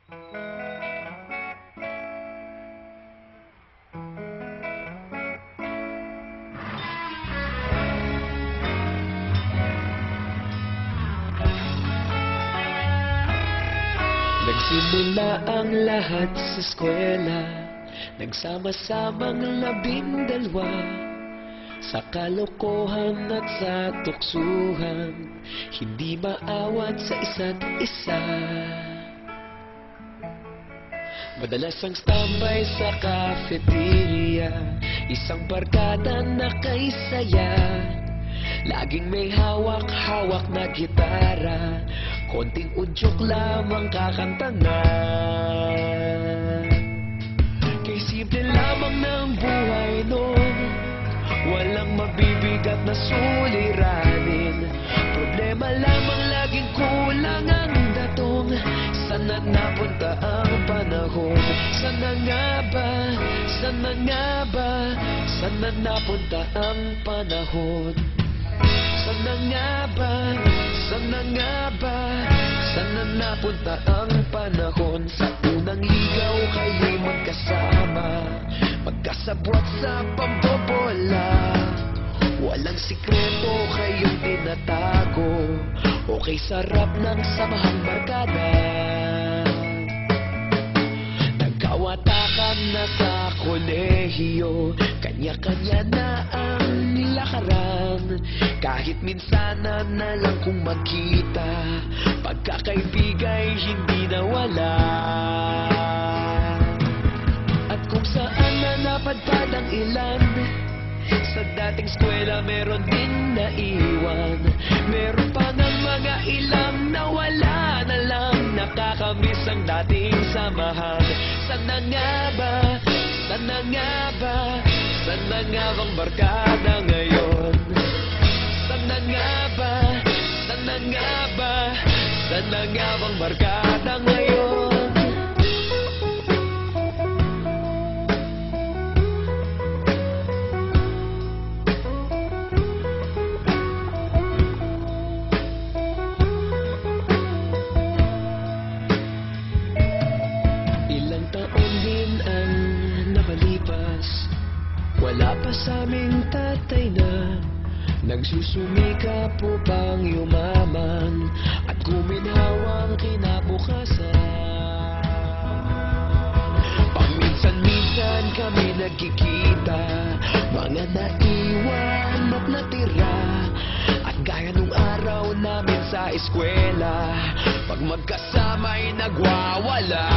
Nagsimula ang lahat sa eskwela, nagsama-samang 12 sa kalokohan at sa tuksuhan, hindi maawat sa isa't isa. Madalas ang standby sa cafeteria, isang barkada na kay saya. Laging may hawak-hawak na gitara, konting udyok lamang kakanta na. Kay simple lamang ng buhay noon, walang mabibigat na suliranin. Problema lamang laging kulang ang datong. Sana napunta ang panahon? Sana nga ba? Sana nga ba? Sana napunta ang panahon? Sana nga ba? Sana nga ba? Sana napunta ang panahon? Sa unang ligaw kayo'y magkasama, magkasabwat sa pambobola. Walang sikreto kayong tinatago, okay sarap ng samahang barkada. Nagkawatakan na sa kolehiyo, kanya-kanya na ang lakaran. Kahit minsan na lang kung magkita, pagkakaibigay hindi nawala. At kung saan na napadpad ang ilan, sa dating eskwela meron din naiwan. Meron pa ng mga ilang nawala na lang, nakakamiss ang dating samahan. Sana nga ba? Sana nga ba? Sana nga bang barkada ngayon? Sana nga ba? Sana nga ba? Sana nga bang barkada ngayon? Ilang taon din ang nakalipas, wala pa sa aming tatay na nagsusumikap upang yumaman at kuminhawang kinabukasan. Paminsan-minsan kami nagkikita, mga naiwan at natira, at gaya nung araw namin sa eskwela, pag magkasama'y nagwawala.